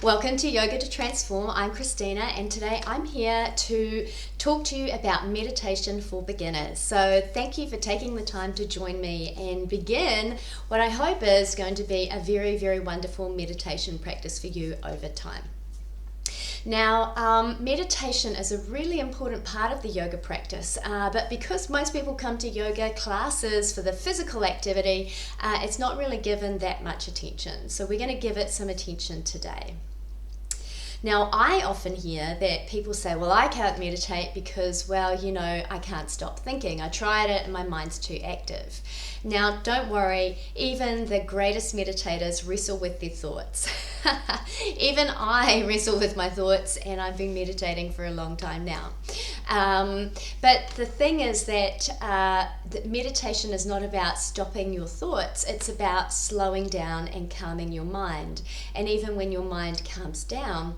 Welcome to Yoga to Transform. I'm Christina, and today I'm here to talk to you about meditation for beginners. So thank you for taking the time to join me and begin what I hope is going to be a very, very wonderful meditation practice for you over time. Now, meditation is a really important part of the yoga practice, but because most people come to yoga classes for the physical activity, it's not really given that much attention. So we're going to give it some attention today. Now, I often hear that people say, well, I can't meditate because, I can't stop thinking. I tried it and my mind's too active. Now, don't worry, even the greatest meditators wrestle with their thoughts. Even I wrestle with my thoughts, and I've been meditating for a long time now. But the thing is that meditation is not about stopping your thoughts. It's about slowing down and calming your mind. And even when your mind calms down,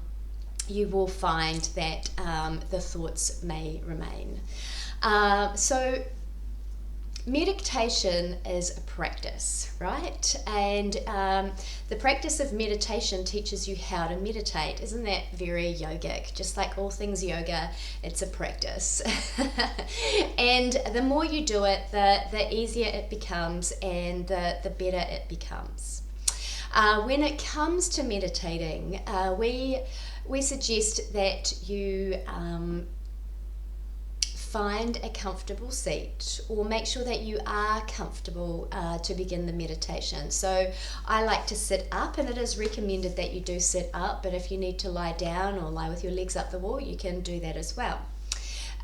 you will find that the thoughts may remain. So meditation is a practice, right? And the practice of meditation teaches you how to meditate. Isn't that very yogic? Just like all things yoga, it's a practice. And the more you do it, the easier it becomes and the better it becomes. When it comes to meditating, we suggest that you find a comfortable seat, or make sure that you are comfortable to begin the meditation. So I like to sit up, and it is recommended that you do sit up, but if you need to lie down or lie with your legs up the wall, you can do that as well.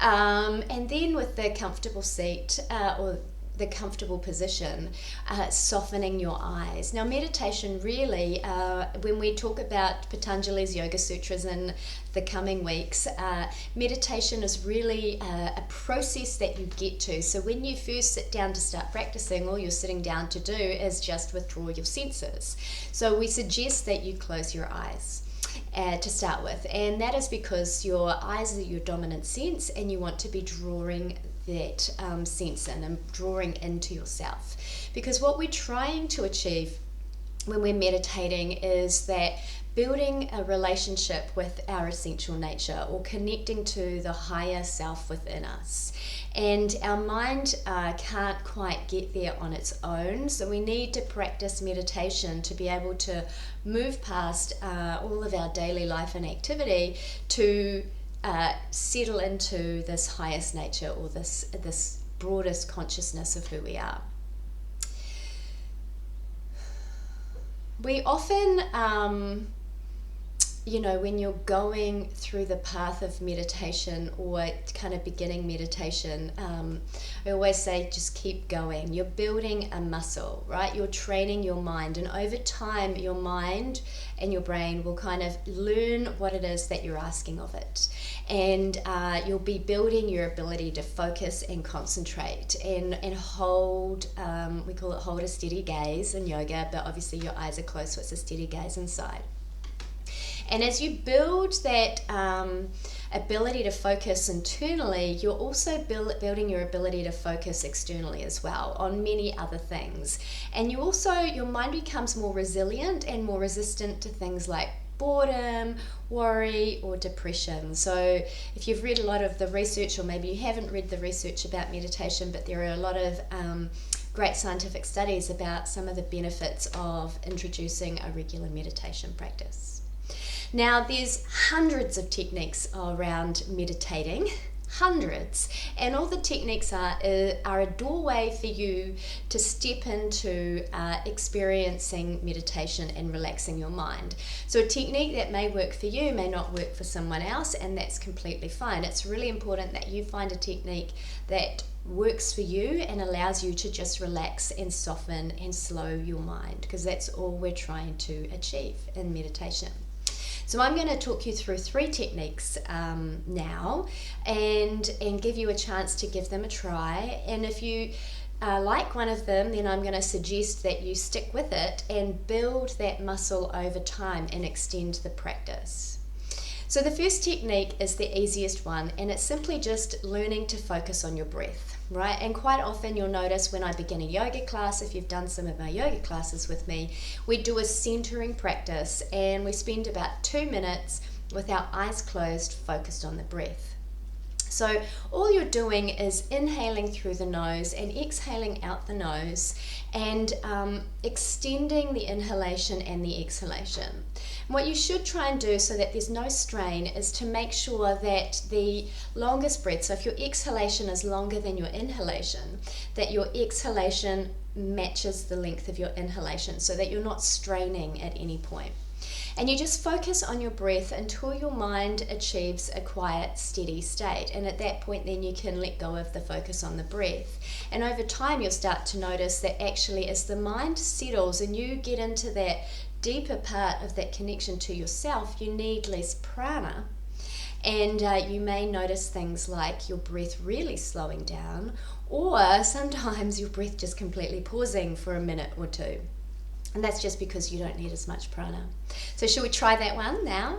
And then with the comfortable seat or the comfortable position, softening your eyes. Now, meditation really, when we talk about Patanjali's Yoga Sutras in the coming weeks, meditation is really a process that you get to. So when you first sit down to start practicing, all you're sitting down to do is just withdraw your senses. So we suggest that you close your eyes to start with, and that is because your eyes are your dominant sense, and you want to be drawing that sense in and drawing into yourself. Because what we're trying to achieve when we're meditating is that building a relationship with our essential nature, or connecting to the higher self within us. And our mind can't quite get there on its own, so we need to practice meditation to be able to move past all of our daily life and activity to settle into this highest nature, or this broadest consciousness of who we are. We often, when you're going through the path of meditation or kind of beginning meditation, I always say just keep going. You're building a muscle, right? You're training your mind, and over time your mind and your brain will kind of learn what it is that you're asking of it. And you'll be building your ability to focus and concentrate and hold, we call it hold a steady gaze in yoga, but obviously your eyes are closed, so it's a steady gaze inside. And as you build that ability to focus internally, you're also building your ability to focus externally as well on many other things. And your mind becomes more resilient and more resistant to things like boredom, worry, or depression. So if you've read a lot of the research, or maybe you haven't read the research about meditation, but there are a lot of great scientific studies about some of the benefits of introducing a regular meditation practice. Now, there's hundreds of techniques around meditating, hundreds, and all the techniques are a doorway for you to step into experiencing meditation and relaxing your mind. So a technique that may work for you may not work for someone else, and that's completely fine. It's really important that you find a technique that works for you and allows you to just relax and soften and slow your mind, because that's all we're trying to achieve in meditation. So I'm going to talk you through 3 techniques now and give you a chance to give them a try. And if you like one of them, then I'm going to suggest that you stick with it and build that muscle over time and extend the practice. So the first technique is the easiest one, and it's simply just learning to focus on your breath. right? And quite often you'll notice when I begin a yoga class, if you've done some of my yoga classes with me, we do a centering practice and we spend about 2 minutes with our eyes closed, focused on the breath. So all you're doing is inhaling through the nose and exhaling out the nose, and extending the inhalation and the exhalation. And what you should try and do so that there's no strain is to make sure that the longest breath, so if your exhalation is longer than your inhalation, that your exhalation matches the length of your inhalation so that you're not straining at any point. And you just focus on your breath until your mind achieves a quiet, steady state. And at that point, then you can let go of the focus on the breath. And over time, you'll start to notice that actually as the mind settles and you get into that deeper part of that connection to yourself, you need less prana. And you may notice things like your breath really slowing down, or sometimes your breath just completely pausing for a minute or two. And that's just because you don't need as much prana. So should we try that one now?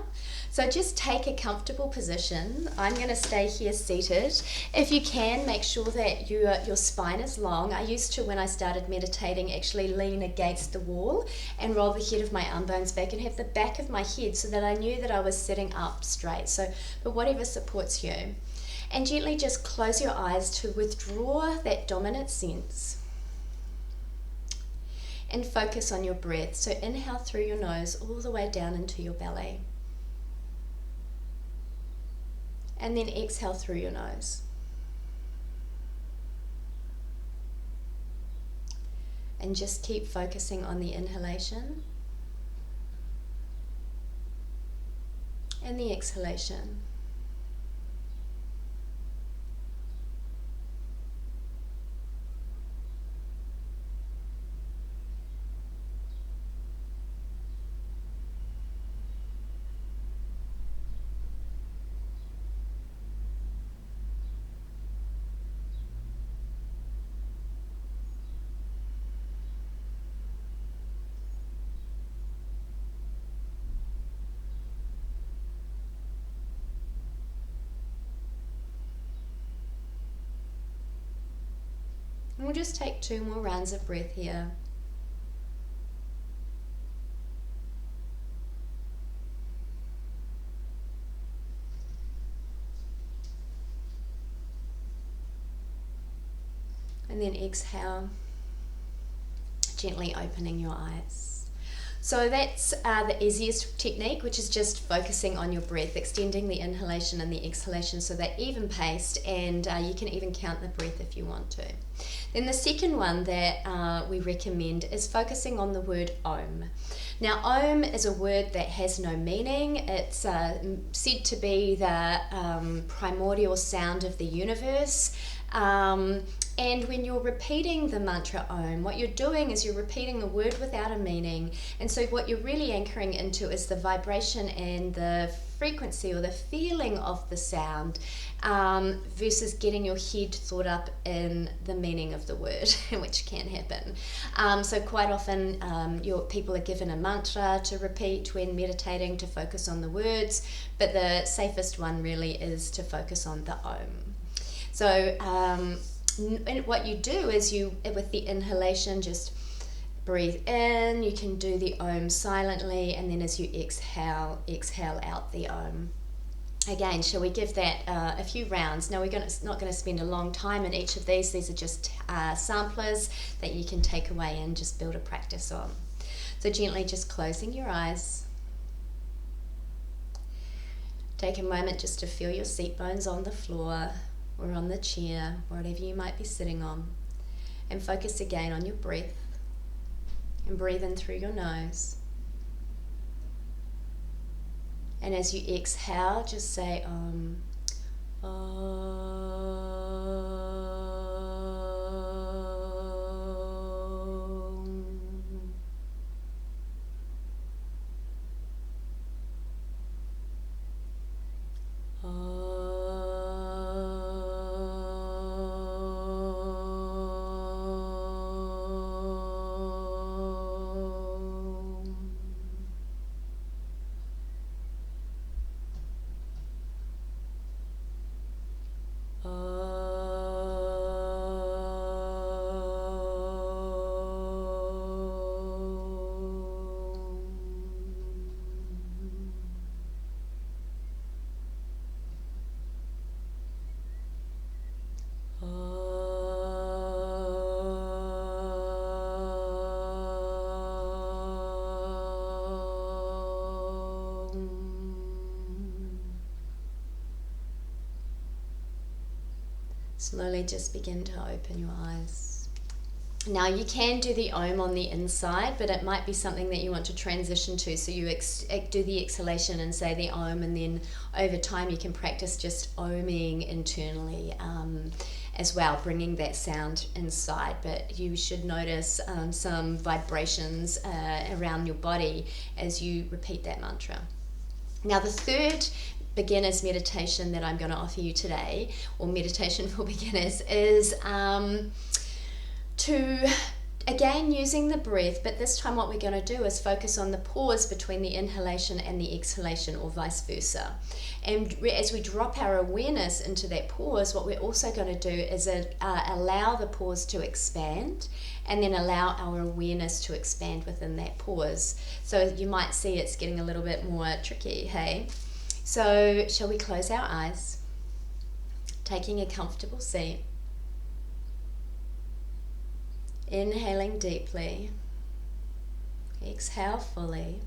So just take a comfortable position. I'm going to stay here seated. If you can, make sure that your spine is long. I used to, when I started meditating, actually lean against the wall and roll the head of my arm bones back and have the back of my head so that I knew that I was sitting up straight. So, but whatever supports you. And gently just close your eyes to withdraw that dominant sense. And focus on your breath. So inhale through your nose all the way down into your belly. And then exhale through your nose. And just keep focusing on the inhalation and the exhalation. And we'll just take 2 more rounds of breath here. And then exhale, gently opening your eyes. So that's the easiest technique, which is just focusing on your breath, extending the inhalation and the exhalation so they're even paced, and you can even count the breath if you want to. Then the second one that we recommend is focusing on the word Om. Now, Om is a word that has no meaning. It's said to be the primordial sound of the universe. And when you're repeating the mantra Om, what you're doing is you're repeating a word without a meaning. And so what you're really anchoring into is the vibration and the frequency or the feeling of the sound, versus getting your head thought up in the meaning of the word, which can happen. So quite often people are given a mantra to repeat when meditating to focus on the words, but the safest one really is to focus on the Om. So and what you do is you, with the inhalation, just breathe in. You can do the Om silently, and then as you exhale out the Om. Again, shall we give that a few rounds? Now, not going to spend a long time in each of these. These are just samplers that you can take away and just build a practice on. So gently just closing your eyes. Take a moment just to feel your seat bones on the floor or on the chair, whatever you might be sitting on, and focus again on your breath, and breathe in through your nose. And as you exhale, just say Om. Slowly just begin to open your eyes. Now you can do the Om on the inside, but it might be something that you want to transition to. So you do the exhalation and say the Om, and then over time you can practice just Oming internally as well, bringing that sound inside. But you should notice some vibrations around your body as you repeat that mantra. Now the third beginner's meditation that I'm going to offer you today, or meditation for beginners, is to, again, using the breath, but this time what we're going to do is focus on the pause between the inhalation and the exhalation, or vice versa. And as we drop our awareness into that pause, what we're also going to do is allow the pause to expand, and then allow our awareness to expand within that pause. So you might see it's getting a little bit more tricky, hey? So shall we close our eyes, taking a comfortable seat, inhaling deeply, exhale fully,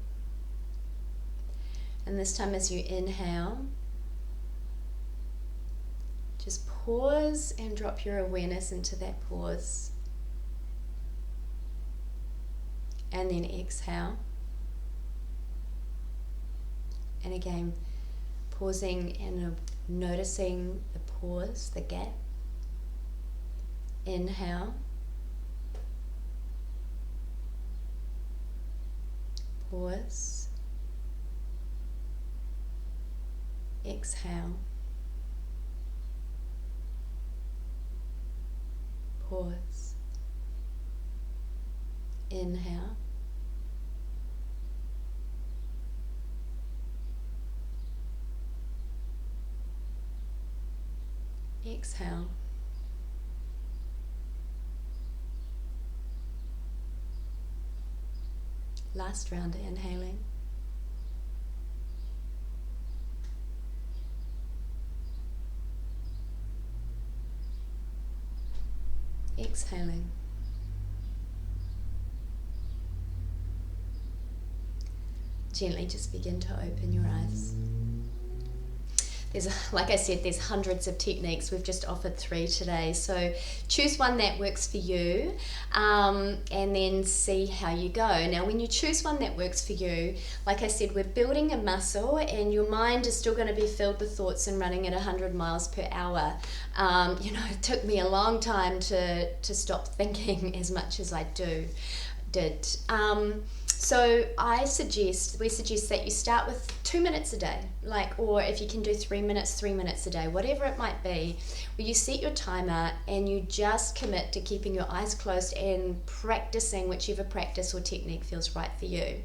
and this time as you inhale, just pause and drop your awareness into that pause, and then exhale, and again pausing and noticing the pause, the gap. Inhale, pause, exhale, pause, inhale, exhale, last round, inhaling, exhaling, gently just begin to open your eyes. Like I said, there's hundreds of techniques. We've just offered 3 today. So choose one that works for you, and then see how you go. Now, when you choose one that works for you, like I said, we're building a muscle, and your mind is still going to be filled with thoughts and running at 100 miles per hour. It took me a long time to stop thinking as much as I did. So we suggest that you start with 2 minutes a day, or if you can do 3 minutes a day, whatever it might be, where you set your timer and you just commit to keeping your eyes closed and practicing whichever practice or technique feels right for you.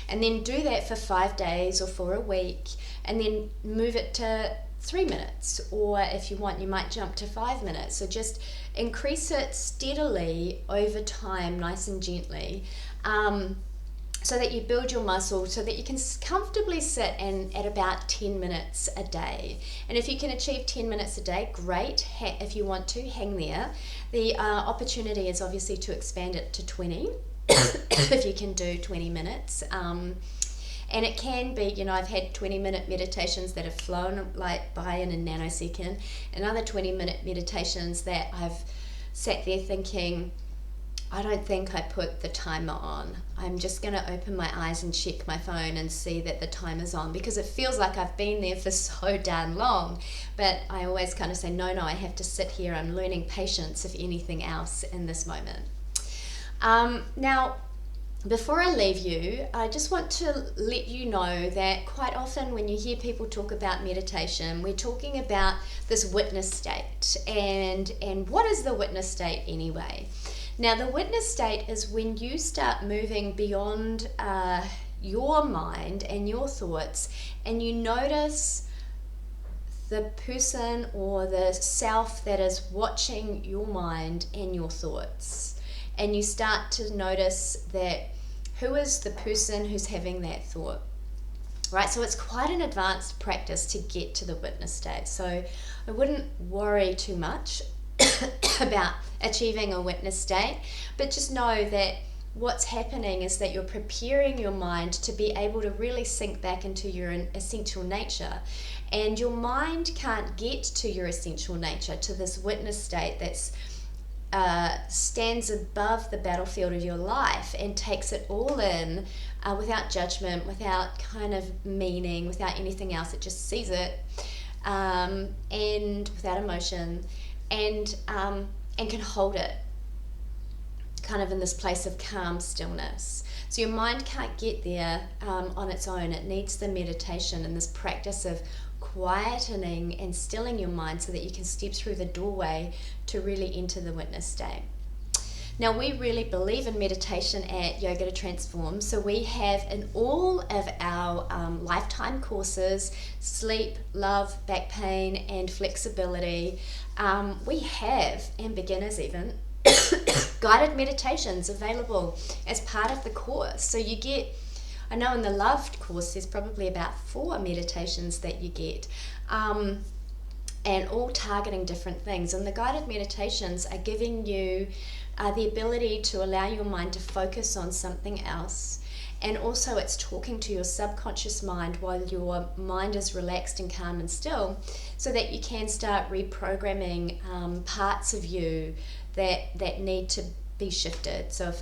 And then do that for 5 days or for a week, and then move it to 3 minutes, or if you want, you might jump to 5 minutes. So just increase it steadily over time, nice and gently. So that you build your muscle, so that you can comfortably sit at about 10 minutes a day. And if you can achieve 10 minutes a day, great. If you want to, hang there. The opportunity is obviously to expand it to 20, if you can do 20 minutes. And it can be, I've had 20-minute meditations that have flown by in a nanosecond, and other 20-minute meditations that I've sat there thinking, I don't think I put the timer on. I'm just going to open my eyes and check my phone and see that the timer's on, because it feels like I've been there for so darn long. But I always kind of say, no, I have to sit here. I'm learning patience, if anything else, in this moment. Now, before I leave you, I just want to let you know that quite often when you hear people talk about meditation, we're talking about this witness state. And what is the witness state anyway? Now, the witness state is when you start moving beyond your mind and your thoughts, and you notice the person or the self that is watching your mind and your thoughts. And you start to notice that who is the person who's having that thought, right? So it's quite an advanced practice to get to the witness state. So I wouldn't worry too much about achieving a witness state, but just know that what's happening is that you're preparing your mind to be able to really sink back into your essential nature. And your mind can't get to your essential nature, to this witness state that's stands above the battlefield of your life and takes it all in without judgment, without kind of meaning, without anything else. It just sees it, and without emotion, and can hold it kind of in this place of calm stillness. So your mind can't get there on its own. It needs the meditation and this practice of quietening and stilling your mind so that you can step through the doorway to really enter the witness state. Now, we really believe in meditation at Yoga to Transform, so we have in all of our lifetime courses, sleep, love, back pain, and flexibility, we have, and beginners even, guided meditations available as part of the course. So you get, I know in the Loved course there's probably about 4 meditations that you get, and all targeting different things. And the guided meditations are giving you the ability to allow your mind to focus on something else. And also it's talking to your subconscious mind while your mind is relaxed and calm and still, so that you can start reprogramming parts of you that need to be shifted. So if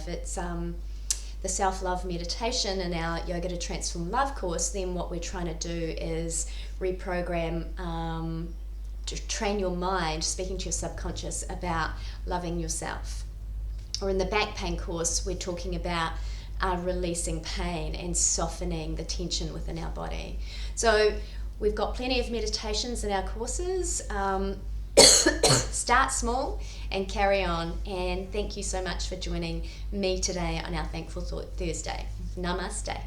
it's the self-love meditation in our Yoga to Transform Love course, then what we're trying to do is reprogram, to train your mind, speaking to your subconscious about loving yourself. Or in the back pain course, we're talking about releasing pain and softening the tension within our body. So we've got plenty of meditations in our courses. Start small and carry on. And thank you so much for joining me today on our Thankful Thought Thursday. Namaste.